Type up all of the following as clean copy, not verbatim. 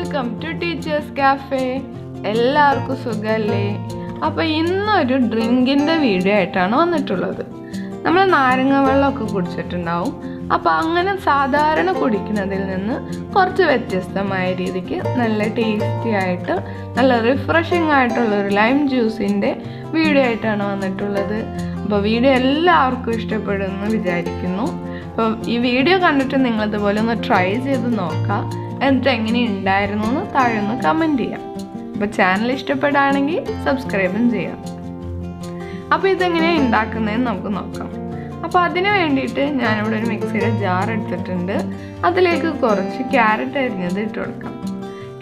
Welcome to teachers cafe. എല്ലാവർക്കും സുഖമല്ലേ? അപ്പോൾ ഇന്നൊരു ഡ്രിങ്കിൻ്റെ വീഡിയോ ആയിട്ടാണ് വന്നിട്ടുള്ളത്. നമ്മൾ നാരങ്ങ വെള്ളമൊക്കെ കുടിച്ചിട്ടുണ്ടാവും. അപ്പോൾ അങ്ങനെ സാധാരണ കുടിക്കുന്നതിൽ നിന്ന് കുറച്ച് വ്യത്യസ്തമായ രീതിക്ക് നല്ല ടേസ്റ്റി ആയിട്ട് നല്ല റിഫ്രഷിംഗ് ആയിട്ടുള്ളൊരു ലൈം ജ്യൂസിൻ്റെ വീഡിയോ ആയിട്ടാണ് വന്നിട്ടുള്ളത്. അപ്പോൾ വീഡിയോ എല്ലാവർക്കും ഇഷ്ടപ്പെടുമെന്ന് വിചാരിക്കുന്നു. അപ്പോൾ ഈ വീഡിയോ കണ്ടിട്ട് നിങ്ങളിതുപോലെ ഒന്ന് ട്രൈ ചെയ്ത് നോക്കാം. എന്നിട്ട് എങ്ങനെ ഉണ്ടായിരുന്നു എന്ന് താഴെ ഒന്ന് കമൻറ്റ് ചെയ്യാം. അപ്പോൾ ചാനൽ ഇഷ്ടപ്പെടുകയാണെങ്കിൽ സബ്സ്ക്രൈബും ചെയ്യാം. അപ്പോൾ ഇതെങ്ങനെയാണ് ഉണ്ടാക്കുന്നതെന്ന് നമുക്ക് നോക്കാം. അപ്പോൾ അതിന് വേണ്ടിയിട്ട് ഞാനിവിടെ ഒരു മിക്സിയുടെ ജാർ എടുത്തിട്ടുണ്ട്. അതിലേക്ക് കുറച്ച് ക്യാരറ്റ് അരിഞ്ഞത് ഇട്ട് കൊടുക്കാം.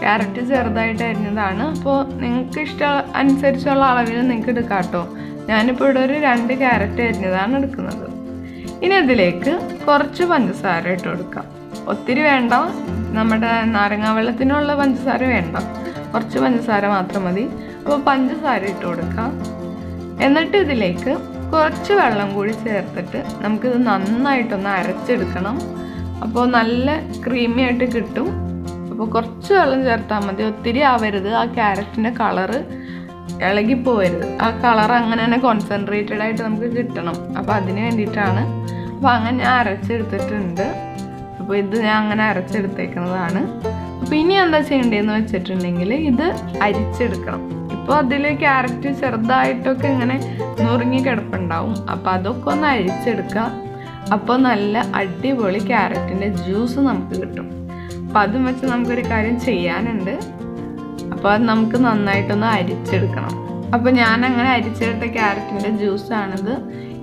ക്യാരറ്റ് ചെറുതായിട്ട് അരിഞ്ഞതാണ്. അപ്പോൾ നിങ്ങൾക്ക് ഇഷ്ടം അനുസരിച്ചുള്ള അളവിൽ നിങ്ങൾക്ക് എടുക്കാം കേട്ടോ. ഞാനിപ്പോൾ ഇവിടെ ഒരു 2 ക്യാരറ്റ് അരിഞ്ഞതാണ് എടുക്കുന്നത്. ഇനി അതിലേക്ക് കുറച്ച് പഞ്ചസാര ഇട്ട് കൊടുക്കാം. ഒത്തിരി വേണ്ട, നമ്മുടെ നാരങ്ങാ വെള്ളത്തിനുള്ള പഞ്ചസാര വേണ്ട, കുറച്ച് പഞ്ചസാര മാത്രം മതി. അപ്പോൾ പഞ്ചസാര ഇട്ട് കൊടുക്കാം. എന്നിട്ട് ഇതിലേക്ക് കുറച്ച് വെള്ളം കൂടി ചേർത്തിട്ട് നമുക്കിത് നന്നായിട്ടൊന്ന് അരച്ചെടുക്കണം. അപ്പോൾ നല്ല ക്രീമി ആയിട്ട് കിട്ടും. അപ്പോൾ കുറച്ച് വെള്ളം ചേർത്താൽ മതി, ഒത്തിരി ആവരുത്. ആ ക്യാരറ്റിൻ്റെ കളറ് ഇളകിപ്പോവരുത്. ആ കളർ അങ്ങനെ തന്നെ കോൺസെൻട്രേറ്റഡ് ആയിട്ട് നമുക്ക് കിട്ടണം. അപ്പോൾ അതിന് വേണ്ടിയിട്ടാണ്. അപ്പോൾ അങ്ങനെ ഞാൻ അരച്ചെടുത്തിട്ടുണ്ട്. അപ്പോൾ ഇത് ഞാൻ അങ്ങനെ അരച്ചെടുത്തേക്കുന്നതാണ്. അപ്പോൾ ഇനി എന്താ ചെയ്യേണ്ടതെന്ന് വെച്ചിട്ടുണ്ടെങ്കിൽ ഇത് അരിച്ചെടുക്കണം. ഇപ്പോൾ അതിൽ ക്യാരറ്റ് ചെറുതായിട്ടൊക്കെ ഇങ്ങനെ നുറുങ്ങി കിടപ്പുണ്ടാവും. അപ്പോൾ അതൊക്കെ ഒന്ന് അരിച്ചെടുക്കുക. അപ്പോൾ നല്ല അടിപൊളി ക്യാരറ്റിൻ്റെ ജ്യൂസ് നമുക്ക് കിട്ടും. അപ്പോൾ അതും വെച്ച് നമുക്കൊരു കാര്യം ചെയ്യാനുണ്ട്. അപ്പോൾ അത് നമുക്ക് നന്നായിട്ടൊന്ന് അരിച്ചെടുക്കണം. അപ്പോൾ ഞാൻ അങ്ങനെ അരിച്ചെടുത്ത ക്യാരറ്റിൻ്റെ ജ്യൂസാണിത്.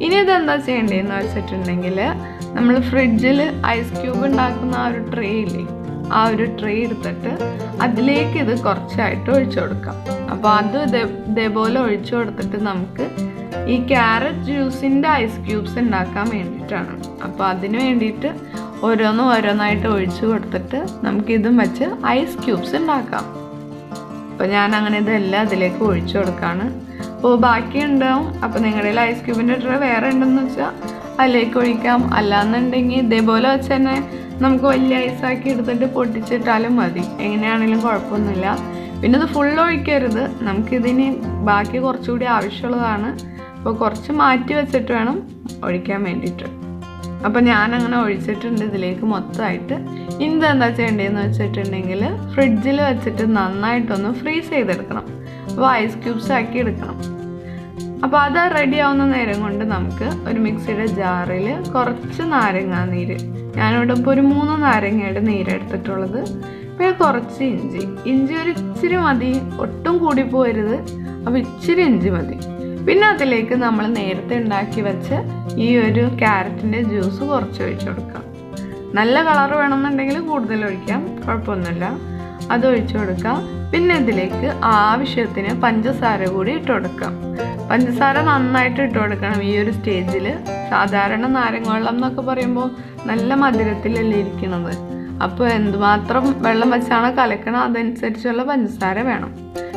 ഇനി ഇതെന്താ ചെയ്യേണ്ടതെന്ന് വെച്ചിട്ടുണ്ടെങ്കിൽ നമ്മൾ ഫ്രിഡ്ജിൽ ഐസ് ക്യൂബ് ഉണ്ടാക്കുന്ന ആ ഒരു ട്രേ ഇല്ലേ, ആ ഒരു ട്രേ എടുത്തിട്ട് അതിലേക്ക് ഇത് കുറച്ചായിട്ട് ഒഴിച്ചു കൊടുക്കാം. അപ്പോൾ അത് ഇതേപോലെ ഒഴിച്ചു കൊടുത്തിട്ട് നമുക്ക് ഈ ക്യാരറ്റ് ജ്യൂസിൻ്റെ ഐസ് ക്യൂബ്സ് ഉണ്ടാക്കാൻ വേണ്ടിയിട്ടാണ്. അപ്പോൾ അതിന് വേണ്ടിയിട്ട് ഓരോന്നായിട്ട് ഒഴിച്ചു കൊടുത്തിട്ട് നമുക്കിതും വെച്ച് ഐസ് ക്യൂബ്സ് ഉണ്ടാക്കാം. അപ്പോൾ ഞാൻ അങ്ങനെ ഇതെല്ലാം അതിലേക്ക് ഒഴിച്ചു കൊടുക്കുകയാണ്. അപ്പോൾ ബാക്കി ഉണ്ടാവും. അപ്പോൾ നിങ്ങളുടെ ഐസ് ക്യൂബിൻ്റെ ട്രേ വേറെ ഉണ്ടെന്ന് വെച്ചാൽ അതിലേക്ക് ഒഴിക്കാം. അല്ലാന്നുണ്ടെങ്കിൽ ഇതേപോലെ വെച്ച് തന്നെ നമുക്ക് വലിയ ഐസാക്കി എടുത്തിട്ട് പൊട്ടിച്ചിട്ടാലും മതി. എങ്ങനെയാണെങ്കിലും കുഴപ്പമൊന്നുമില്ല. പിന്നെ ഇത് ഫുൾ ഒഴിക്കരുത്, നമുക്കിതിന് ബാക്കി കുറച്ചുകൂടി ആവശ്യമുള്ളതാണ്. അപ്പോൾ കുറച്ച് മാറ്റി വെച്ചിട്ട് വേണം ഒഴിക്കാൻ വേണ്ടിയിട്ട്. അപ്പോൾ ഞാനങ്ങനെ ഒഴിച്ചിട്ടുണ്ട് ഇതിലേക്ക് മൊത്തമായിട്ട്. ഇനി എന്താ ചെയ്യേണ്ടതെന്ന് വെച്ചിട്ടുണ്ടെങ്കിൽ ഫ്രിഡ്ജിൽ വെച്ചിട്ട് നന്നായിട്ടൊന്ന് ഫ്രീസ് ചെയ്തെടുക്കണം. അപ്പോൾ ഐസ് ക്യൂബ്സ് ആക്കി എടുക്കണം. അപ്പോൾ അത് റെഡി ആവുന്ന നേരം കൊണ്ട് നമുക്ക് ഒരു മിക്സിയുടെ ജാറിൽ കുറച്ച് നാരങ്ങാ നീര്, ഞാനിവിടെ ഇപ്പോൾ ഒരു 3 നാരങ്ങയുടെ നീരെടുത്തിട്ടുള്ളത്, പിന്നെ കുറച്ച് ഇഞ്ചി ഒരു ഇച്ചിരി മതി, ഒട്ടും കൂടി പോരുത്. അപ്പോൾ ഇച്ചിരി ഇഞ്ചി മതി. പിന്നെ അതിലേക്ക് നമ്മൾ നേരത്തെ ഉണ്ടാക്കി വെച്ച് ഈ ഒരു ക്യാരറ്റിൻ്റെ ജ്യൂസ് കുറച്ച് ഒഴിച്ചു കൊടുക്കാം. നല്ല കളർ വേണമെന്നുണ്ടെങ്കിൽ കൂടുതൽ ഒഴിക്കാം, കുഴപ്പമൊന്നുമില്ല. അത് ഒഴിച്ചു കൊടുക്കാം. പിന്നെ ഇതിലേക്ക് ആവശ്യത്തിന് പഞ്ചസാര കൂടി ഇട്ട് കൊടുക്കാം. പഞ്ചസാര നന്നായിട്ട് ഇട്ട് കൊടുക്കണം ഈ ഒരു സ്റ്റേജിൽ. സാധാരണ നാരങ്ങ വെള്ളം എന്നൊക്കെ പറയുമ്പോൾ നല്ല മധുരത്തിലല്ലേ ഇരിക്കുന്നത്. അപ്പോൾ എന്തുമാത്രം വെള്ളം വെച്ചാണ് കലക്കണം അതനുസരിച്ചുള്ള പഞ്ചസാര വേണം.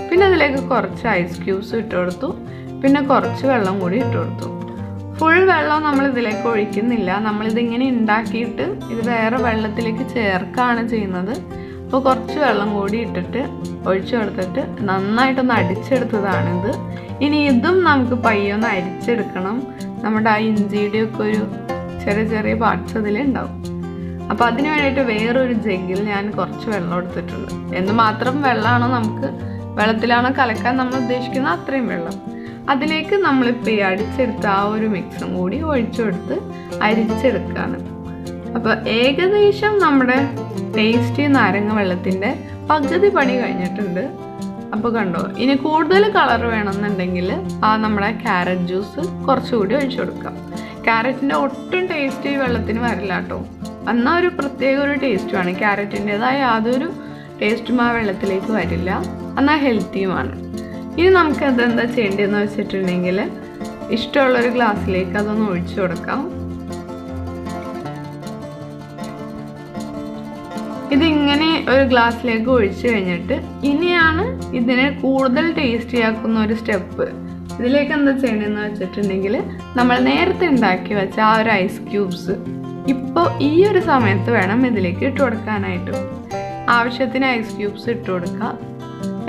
പിന്നെ അതിലേക്ക് കുറച്ച് ഐസ് ക്യൂബ്സ് ഇട്ട് കൊടുത്തു. പിന്നെ കുറച്ച് വെള്ളം കൂടി ഇട്ട് കൊടുത്തു. ഫുൾ വെള്ളം നമ്മൾ ഇതിലേക്ക് ഒഴിക്കുന്നില്ല. നമ്മളിതിങ്ങനെ ഉണ്ടാക്കിയിട്ട് ഇത് വേറെ വെള്ളത്തിലേക്ക് ചേർക്കുകയാണ് ചെയ്യുന്നത്. അപ്പോൾ കുറച്ച് വെള്ളം കൂടി ഇട്ടിട്ട് ഒഴിച്ചു കൊടുത്തിട്ട് നന്നായിട്ടൊന്ന് അടിച്ചെടുത്തതാണിത്. ഇനി ഇതും നമുക്ക് പയ്യൊന്ന് അരിച്ചെടുക്കണം. നമ്മുടെ ആ ഇഞ്ചിയുടെയൊക്കെ ഒരു ചെറിയ പാർട്സ് അതിലുണ്ടാവും. അപ്പോൾ അതിന് വേണ്ടിയിട്ട് വേറൊരു ജഗ്ഗിൽ ഞാൻ കുറച്ച് വെള്ളം എടുത്തിട്ടുണ്ട്. എന്തുമാത്രം വെള്ളമാണോ നമുക്ക് വെള്ളത്തിലാണോ കലക്കാൻ നമ്മൾ ഉദ്ദേശിക്കുന്നത് അത്രയും വെള്ളം. അതിലേക്ക് നമ്മളിപ്പോൾ ഈ അടിച്ചെടുത്ത ആ ഒരു മിക്സും കൂടി ഒഴിച്ചു കൊടുത്ത് അരിച്ചെടുക്കുകയാണ്. അപ്പോൾ ഏകദേശം നമ്മുടെ ടേസ്റ്റി നാരങ്ങ വെള്ളത്തിൻ്റെ പകുതി പണി കഴിഞ്ഞിട്ടുണ്ട്. അപ്പോൾ കണ്ടോ, ഇനി കൂടുതൽ കളർ വേണമെന്നുണ്ടെങ്കിൽ ആ നമ്മുടെ ക്യാരറ്റ് ജ്യൂസ് കുറച്ചുകൂടി ഒഴിച്ചു കൊടുക്കാം. ക്യാരറ്റിൻ്റെ ഒട്ടും ടേസ്റ്റ് ഈ വെള്ളത്തിന് വരില്ല കേട്ടോ. എന്നാൽ ഒരു പ്രത്യേക ഒരു ടേസ്റ്റുമാണ്. ക്യാരറ്റിൻ്റെതായ യാതൊരു ടേസ്റ്റും ആ വെള്ളത്തിലേക്ക് വരില്ല, എന്നാൽ ഹെൽത്തിയുമാണ്. ഇനി നമുക്ക് അതെന്താ ചെയ്യേണ്ടതെന്ന് വെച്ചിട്ടുണ്ടെങ്കിൽ ഇഷ്ടമുള്ളൊരു ഗ്ലാസ്സിലേക്ക് അതൊന്ന് ഒഴിച്ചു കൊടുക്കാം. ഇതിങ്ങനെ ഒരു ഗ്ലാസ്സിലേക്ക് ഒഴിച്ചു കഴിഞ്ഞിട്ട് ഇനിയാണ് ഇതിനെ കൂടുതൽ ടേസ്റ്റി ആക്കുന്ന ഒരു സ്റ്റെപ്പ്. ഇതിലേക്ക് എന്താ ചെയ്യേണ്ടതെന്ന് വെച്ചിട്ടുണ്ടെങ്കിൽ നമ്മൾ നേരത്തെ ഉണ്ടാക്കി വെച്ച ആ ഒരു ഐസ് ക്യൂബ്സ് ഇപ്പോൾ ഈ ഒരു സമയത്ത് വേണം ഇതിലേക്ക് ഇട്ട് കൊടുക്കാനായിട്ട്. ആവശ്യത്തിന് ഐസ് ക്യൂബ്സ് ഇട്ട് കൊടുക്കുക.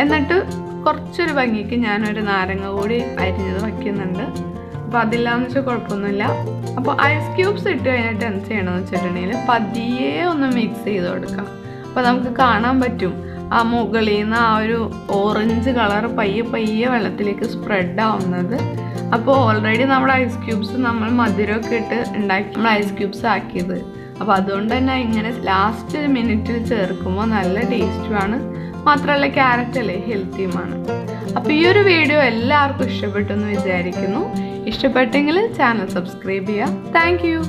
എന്നിട്ട് കുറച്ചൊരു ഭംഗിക്ക് ഞാനൊരു നാരങ്ങ കൂടി അരിഞ്ഞത് വയ്ക്കുന്നുണ്ട്. അപ്പോൾ അതില്ലാന്ന് വെച്ചാൽ കുഴപ്പമൊന്നുമില്ല. അപ്പോൾ ഐസ് ക്യൂബ്സ് ഇട്ട് കഴിഞ്ഞിട്ട് എന്ത് ചെയ്യണമെന്ന് വെച്ചിട്ടുണ്ടെങ്കിൽ പതിയെ ഒന്ന് മിക്സ് ചെയ്ത് കൊടുക്കാം. അപ്പോൾ നമുക്ക് കാണാൻ പറ്റും ആ മുകളിൽ നിന്ന് ആ ഒരു ഓറഞ്ച് കളർ പയ്യെ പയ്യെ വെള്ളത്തിലേക്ക് സ്പ്രെഡ് ആവുന്നത്. അപ്പോൾ ഓൾറെഡി നമ്മുടെ ഐസ് ക്യൂബ്സ് നമ്മൾ മധുരമൊക്കെ ഇട്ട് ഉണ്ടാക്കി നമ്മൾ ഐസ് ക്യൂബ്സ് ആക്കിയത്. അപ്പോൾ അതുകൊണ്ട് തന്നെ ഇങ്ങനെ ലാസ്റ്റ് മിനിറ്റിൽ ചേർക്കുമ്പോൾ നല്ല ടേസ്റ്റുമാണ്. മാത്രമല്ല ക്യാരറ്റ് അല്ലേ, ഹെൽത്തിയുമാണ്. അപ്പോൾ ഈ ഒരു വീഡിയോ എല്ലാവർക്കും ഇഷ്ടപ്പെട്ടു എന്ന് വിചാരിക്കുന്നു. ഇഷ്ടപ്പെട്ടെങ്കിൽ ചാനൽ സബ്സ്ക്രൈബ് ചെയ്യുക. Thank you.